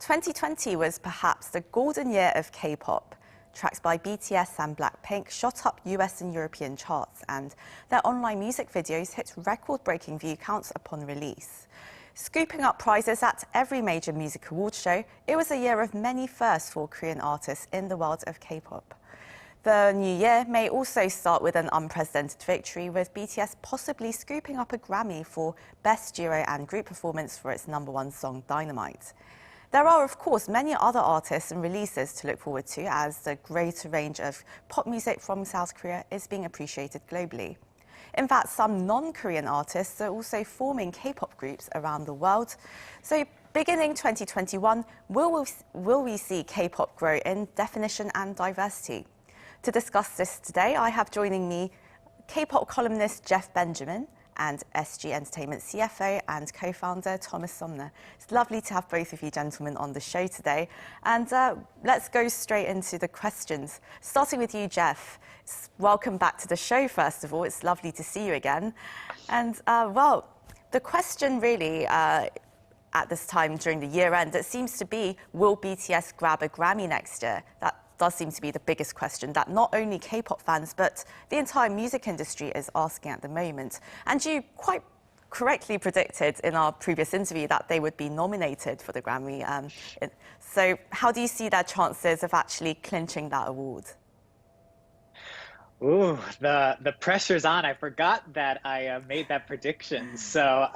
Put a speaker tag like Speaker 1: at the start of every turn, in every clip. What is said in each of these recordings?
Speaker 1: 2020 was perhaps the golden year of K-pop. Tracks by BTS and Blackpink shot up US and European charts, and their online music videos hit record-breaking view counts upon release. Scooping up prizes at every major music award show, it was a year of many firsts for Korean artists in the world of K-pop. The new year may also start with an unprecedented victory, with BTS possibly scooping up a Grammy for Best Duo and Group Performance for its #1 song, Dynamite. There are, of course, many other artists and releases to look forward to, as the greater range of pop music from South Korea is being appreciated globally. In fact, some non-Korean artists are also forming K-pop groups around the world. So, beginning 2021, will we see K-pop grow in definition and diversity? To discuss this today, I have joining me K-pop columnist Jeff Benjamin and SG Entertainment CFO and co-founder Thomas Somner. It's lovely to have both of you gentlemen on the show today. And let's go straight into the questions. Starting with you, Jeff. Welcome back to the show, first of all. It's lovely to see you again. And, well, the question really at this time during the year end, it seems to be, will BTS grab a Grammy next year? That does seem to be the biggest question that not only K-pop fans, but the entire music industry is asking at the moment. And you quite correctly predicted in our previous interview that they would be nominated for the Grammy. So how do you see their chances of actually clinching that award?
Speaker 2: Ooh, the pressure's on. I forgot that I made that prediction. So,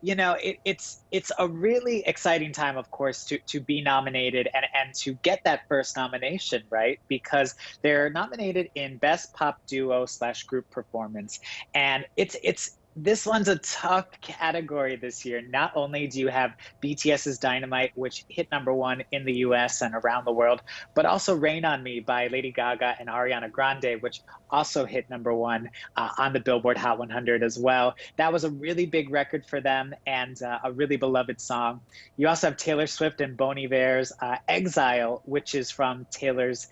Speaker 2: you know, it's a really exciting time, of course, to be nominated and to get that first nomination, right? Because they're nominated in Best Pop Duo / Group Performance, and this one's a tough category this year. Not only do you have BTS's Dynamite, which hit #1 in the US and around the world, but also Rain on Me by Lady Gaga and Ariana Grande, which also hit #1 on the Billboard Hot 100 as well. That was a really big record for them and a really beloved song. You also have Taylor Swift and Bon Iver's Exile, which is from Taylor's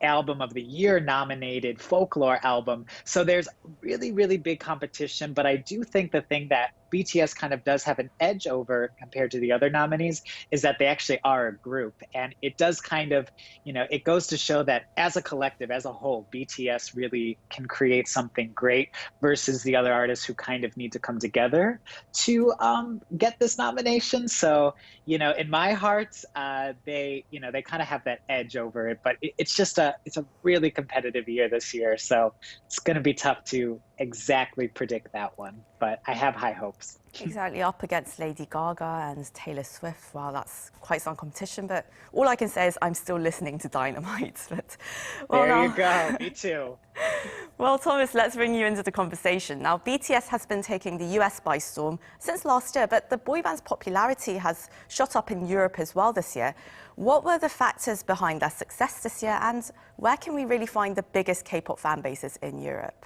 Speaker 2: Album of the Year nominated folklore album. So there's really, really big competition, but I do think the thing that BTS kind of does have an edge over compared to the other nominees is that they actually are a group. And it does kind of, you know, it goes to show that as a collective, as a whole, BTS really can create something great versus the other artists who kind of need to come together to get this nomination. So, you know, in my heart, they kind of have that edge over it, but it's a really competitive year this year. So it's going to be tough to exactly predict that one, but I have high hopes.
Speaker 1: Exactly, up against Lady Gaga and Taylor Swift. Wow, that's quite some competition, but all I can say is I'm still listening to Dynamite. But, well,
Speaker 2: there you go, me too.
Speaker 1: Well, Thomas, let's bring you into the conversation. Now, BTS has been taking the US by storm since last year, but the boy band's popularity has shot up in Europe as well this year. What were the factors behind their success this year, and where can we really find the biggest K-pop fan bases in Europe?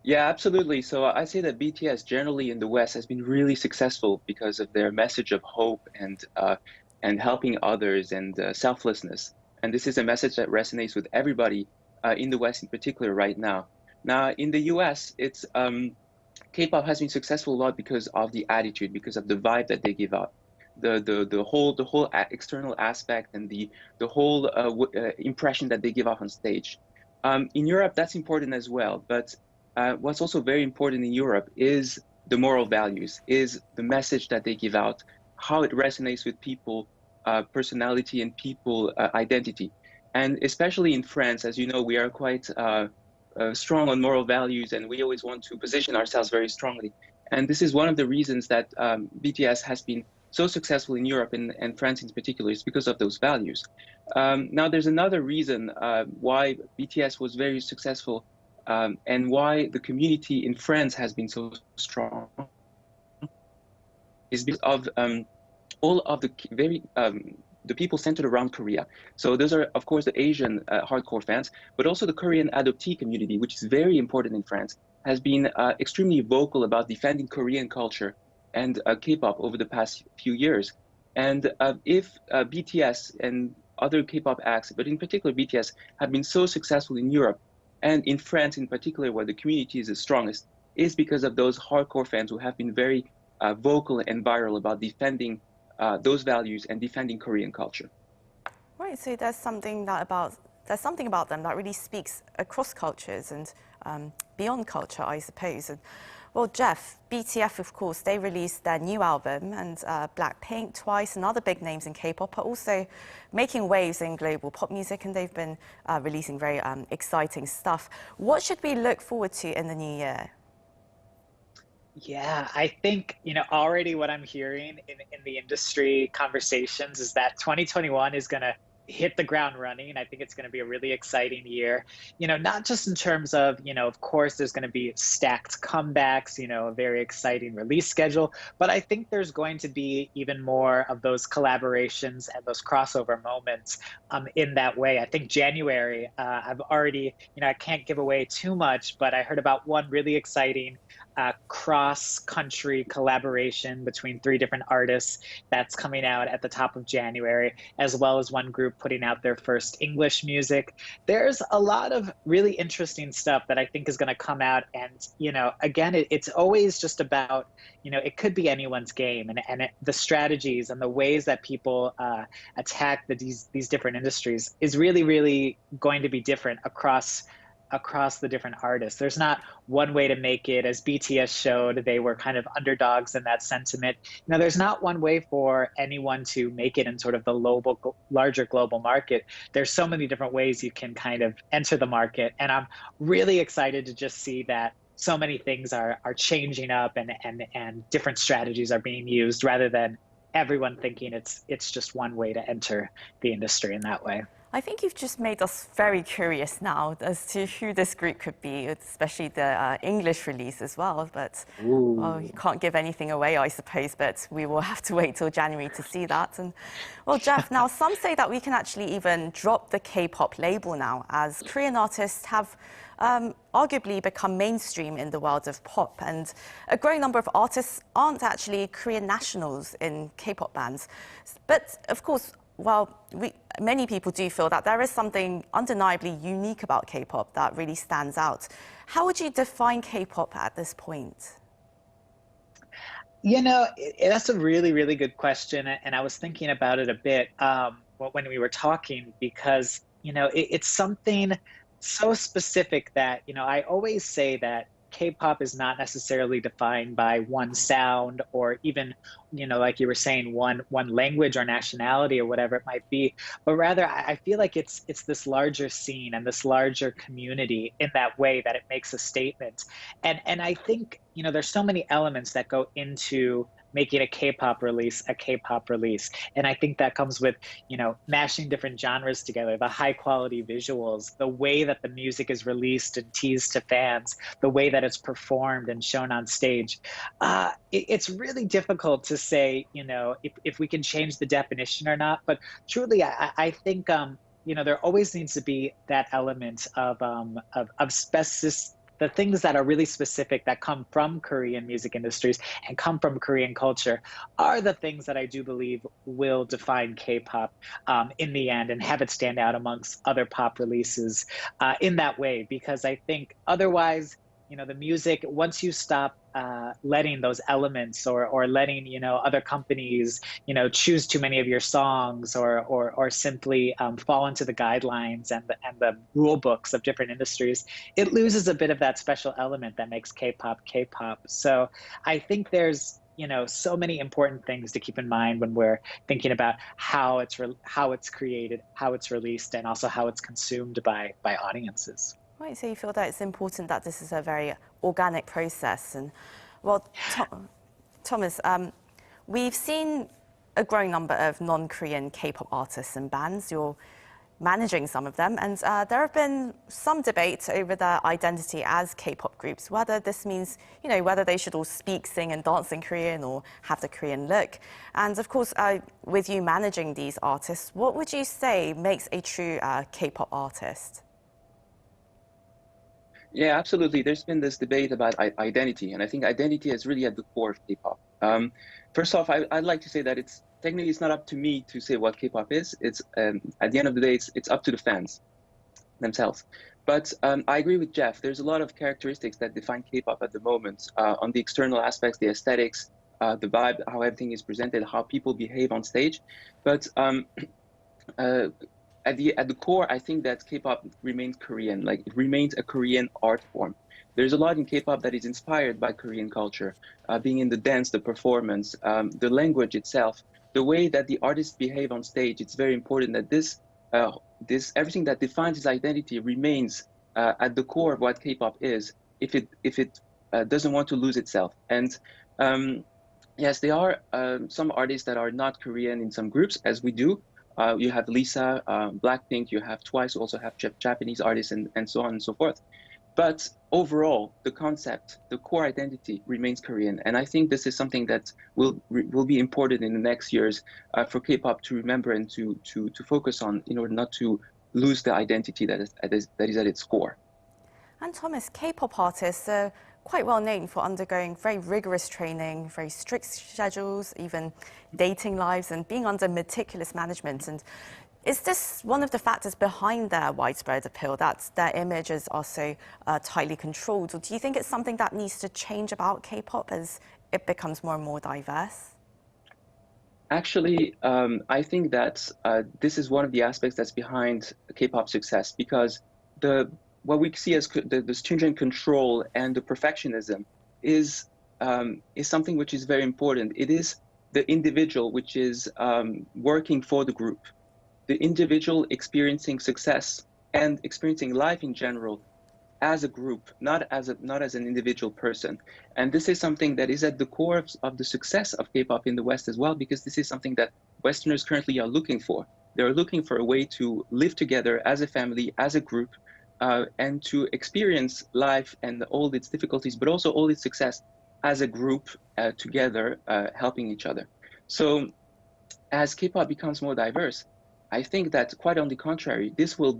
Speaker 3: Yeah, absolutely. So I say that BTS generally in the West has been really successful because of their message of hope and helping others and selflessness. And this is a message that resonates with everybody in the West in particular right now. Now, in the US, it's K-pop has been successful a lot because of the attitude, because of the vibe that they give out. The whole external aspect and the whole impression that they give off on stage. In Europe, that's important as well, but what's also very important in Europe is the moral values, is the message that they give out, how it resonates with people, personality and people identity. And especially in France, as you know, we are quite strong on moral values, and we always want to position ourselves very strongly. And this is one of the reasons that BTS has been so successful in Europe and France in particular, is because of those values. Now, there's another reason why BTS was very successful and why the community in France has been so strong is because of all of the people centered around Korea. So those are, of course, the Asian hardcore fans, but also the Korean adoptee community, which is very important in France, has been extremely vocal about defending Korean culture and K-pop over the past few years. And if BTS and other K-pop acts, but in particular BTS, have been so successful in Europe, and in France in particular, where the community is the strongest, is because of those hardcore fans who have been very vocal and viral about defending those values and defending Korean culture.
Speaker 1: Right, so there's something about them that really speaks across cultures and beyond culture, I suppose. And, well, Jeff, BTS, of course, they released their new album, and Blackpink, Twice, and other big names in K-pop are also making waves in global pop music, and they've been releasing very exciting stuff. What should we look forward to in the new year?
Speaker 2: Yeah, I think, already what I'm hearing in the industry conversations is that 2021 is going to hit the ground running. I think it's going to be a really exciting year, not just in terms of course, there's going to be stacked comebacks, a very exciting release schedule, but I think there's going to be even more of those collaborations and those crossover moments in that way. I think January, I've already, I can't give away too much, but I heard about one really exciting cross-country collaboration between 3 different artists that's coming out at the top of January, as well as one group putting out their first English music. There's a lot of really interesting stuff that I think is going to come out. And, again, it's always just about, it could be anyone's game, and the strategies and the ways that people attack these different industries is really, really going to be different across the different artists. There's not one way to make it. As BTS showed, they were kind of underdogs in that sentiment. There's not one way for anyone to make it in sort of the larger global market. There's so many different ways you can kind of enter the market. And I'm really excited to just see that so many things are changing up, and different strategies are being used, rather than everyone thinking it's just one way to enter the industry in that way.
Speaker 1: I think you've just made us very curious now as to who this group could be, especially the English release as well. But well, you can't give anything away, I suppose, but we will have to wait till January to see that. And well, Jeff, now some say that we can actually even drop the K-pop label now, as Korean artists have arguably become mainstream in the world of pop, and a growing number of artists aren't actually Korean nationals in K-pop bands. But of course, well, many people do feel that there is something undeniably unique about K-pop that really stands out. How would you define K-pop at this point?
Speaker 2: That's a really, really good question. And I was thinking about it a bit when we were talking, because, it's something so specific that, I always say that K-pop is not necessarily defined by one sound, or even, like you were saying, one language or nationality or whatever it might be, but rather I feel like it's this larger scene and this larger community in that way that it makes a statement. And I think, there's so many elements that go into making a K-pop release a K-pop release. And I think that comes with, mashing different genres together, the high quality visuals, the way that the music is released and teased to fans, the way that it's performed and shown on stage. It's really difficult to say, if we can change the definition or not, but truly, I think, there always needs to be that element of specificity. The things that are really specific, that come from Korean music industries and come from Korean culture, are the things that I do believe will define K-pop in the end, and have it stand out amongst other pop releases in that way. Because I think otherwise, the music, once you stop letting those elements or letting, other companies, choose too many of your songs, or simply fall into the guidelines and the rule books of different industries, it loses a bit of that special element that makes K-pop K-pop. So I think there's, so many important things to keep in mind when we're thinking about how it's created, how it's released, and also how it's consumed by audiences.
Speaker 1: Right, so you feel that it's important that this is a very organic process. And well, Thomas, we've seen a growing number of non-Korean K-pop artists and bands. You're managing some of them, and there have been some debate over their identity as K-pop groups, whether this means, whether they should all speak, sing and dance in Korean, or have the Korean look. And of course, with you managing these artists, what would you say makes a true K-pop artist?
Speaker 3: Yeah, absolutely. There's been this debate about identity, and I think identity is really at the core of K-pop. First off, I'd like to say that it's not up to me to say what K-pop is. It's at the end of the day, it's up to the fans themselves. But I agree with Jeff. There's a lot of characteristics that define K-pop at the moment on the external aspects, the aesthetics, the vibe, how everything is presented, how people behave on stage. But at the core, I think that K-pop remains Korean. Like, it remains a Korean art form. There's a lot in K-pop that is inspired by Korean culture, being in the dance, the performance, the language itself, the way that the artists behave on stage. It's very important that this everything that defines its identity remains at the core of what K-pop is. If it doesn't want to lose itself. And yes, there are some artists that are not Korean in some groups, as we do. You have Lisa, Blackpink, you have Twice, you also have Japanese artists, and so on and so forth. But overall, the concept, the core identity remains Korean. And I think this is something that will be important in the next years for K-pop to remember and to focus on, in order not to lose the identity that is at its core.
Speaker 1: And Thomas, K-pop artists are quite well known for undergoing very rigorous training, very strict schedules, even dating lives, and being under meticulous management. And is this one of the factors behind their widespread appeal, that their images are so tightly controlled? Or do you think it's something that needs to change about K-pop as it becomes more and more diverse?
Speaker 3: Actually, I think that this is one of the aspects that's behind K-pop success, because what we see as the stringent control and the perfectionism is something which is very important. It is the individual which is working for the group, the individual experiencing success and experiencing life in general as a group, not as an individual person. And this is something that is at the core of the success of K-pop in the West as well, because this is something that Westerners currently are looking for. They're looking for a way to live together as a family, as a group, and to experience life and all its difficulties, but also all its success as a group together, helping each other. So as K-pop becomes more diverse, I think that, quite on the contrary, this will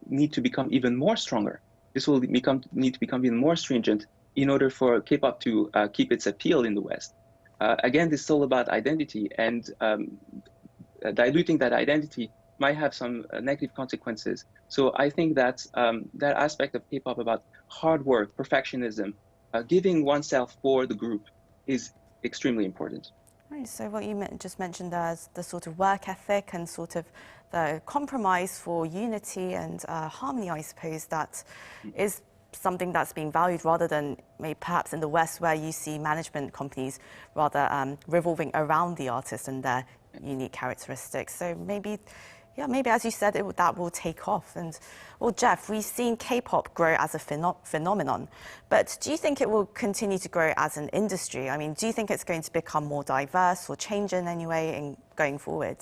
Speaker 3: need to become even more stronger. This will need to become even more stringent in order for K-pop to keep its appeal in the West. Again, this is all about identity, and diluting that identity might have some negative consequences. So I think that that aspect of K-pop about hard work, perfectionism, giving oneself for the group is extremely important.
Speaker 1: Right, so what you just mentioned there is the sort of work ethic and sort of the compromise for unity and harmony, I suppose, that is something that's being valued, rather than maybe perhaps in the West, where you see management companies rather revolving around the artist and their unique characteristics. So maybe, maybe as you said, that will take off. And well, Jeff, we've seen K-pop grow as a phenomenon, but do you think it will continue to grow as an industry? I mean, do you think it's going to become more diverse or change in any way going forward?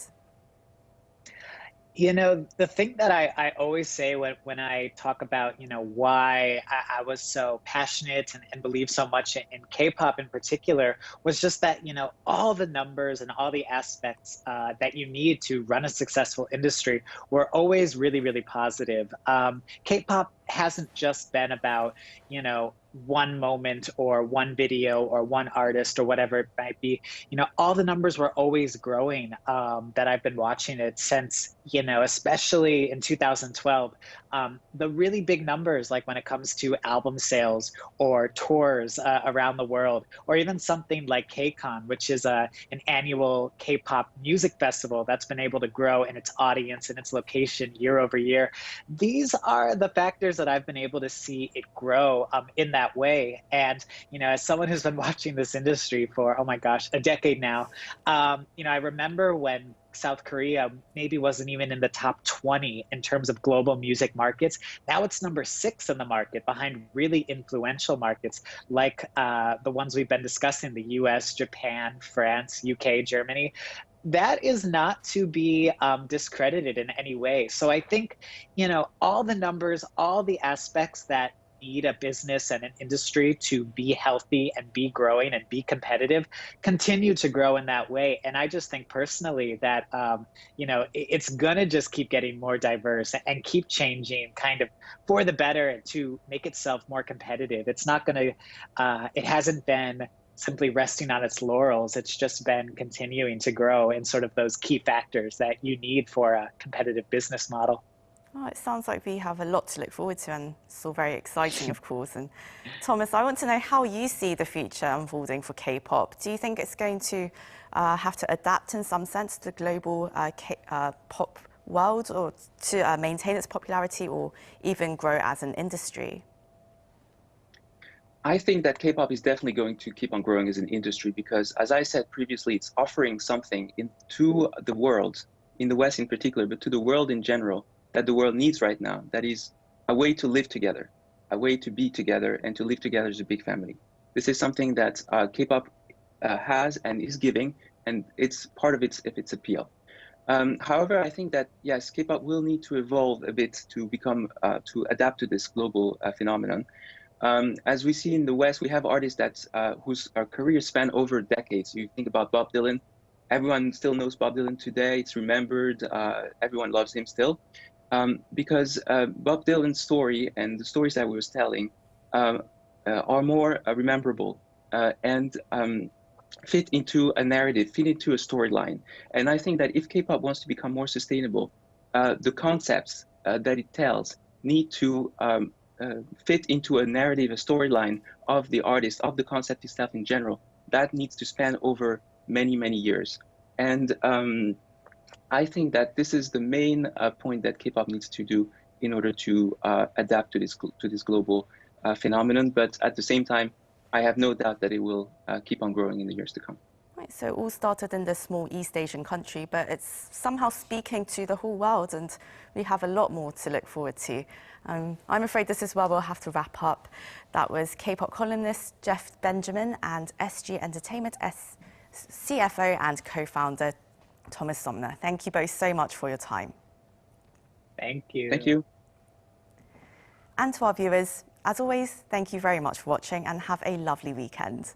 Speaker 2: You know, the thing that I always say when I talk about, why I was so passionate and believe so much in K-pop in particular, was just that, all the numbers and all the aspects that you need to run a successful industry were always really, really positive. K-pop hasn't just been about, one moment or one video or one artist or whatever it might be. All the numbers were always growing that I've been watching it since, especially in 2012. The really big numbers, like when it comes to album sales or tours around the world, or even something like KCON, which is an annual K-pop music festival that's been able to grow in its audience and its location year over year. These are the factors that I've been able to see it grow in that way. And, as someone who's been watching this industry for, oh my gosh, a decade now, I remember when South Korea maybe wasn't even in the top 20 in terms of global music markets. Now it's number 6 in the market, behind really influential markets like the ones we've been discussing, the US, Japan, France, UK, Germany. That is not to be discredited in any way. So I think, all the numbers, all the aspects that need a business and an industry to be healthy and be growing and be competitive continue to grow in that way. And I just think personally that, it's going to just keep getting more diverse and keep changing kind of for the better to make itself more competitive. It's not going to, it hasn't been simply resting on its laurels. It's just been continuing to grow in sort of those key factors that you need for a competitive business model.
Speaker 1: Oh, it sounds like we have a lot to look forward to, and it's all very exciting, of course. And Thomas, I want to know how you see the future unfolding for K-pop. Do you think it's going to have to adapt in some sense to the global pop world, or to maintain its popularity, or even grow as an industry?
Speaker 3: I think that K-pop is definitely going to keep on growing as an industry because, as I said previously, it's offering something to the world, in the West in particular, but to the world in general, that the world needs right now. That is a way to live together, a way to be together and to live together as a big family. This is something that K-pop has and is giving, and it's part of its appeal. However, I think that, yes, K-pop will need to evolve a bit to become, to adapt to this global phenomenon. As we see in the West, we have artists whose careers span over decades. You think about Bob Dylan. Everyone still knows Bob Dylan today. It's remembered. Everyone loves him still. Because Bob Dylan's story and the stories that we were telling are more rememberable and fit into a narrative, fit into a storyline. And I think that if K-pop wants to become more sustainable, the concepts that it tells need to fit into a narrative, a storyline of the artist, of the concept itself in general. That needs to span over many, many years. And I think that this is the main point that K-pop needs to do in order to adapt to this global phenomenon. But at the same time, I have no doubt that it will keep on growing in the years to come.
Speaker 1: Right, so it all started in this small East Asian country, but it's somehow speaking to the whole world, and we have a lot more to look forward to. I'm afraid this is where we'll have to wrap up. That was K-pop columnist Jeff Benjamin and SG Entertainment CFO and co-founder Thomas Sommer. Thank you both so much for your time.
Speaker 2: Thank you.
Speaker 3: Thank you.
Speaker 1: And to our viewers, as always, thank you very much for watching and have a lovely weekend.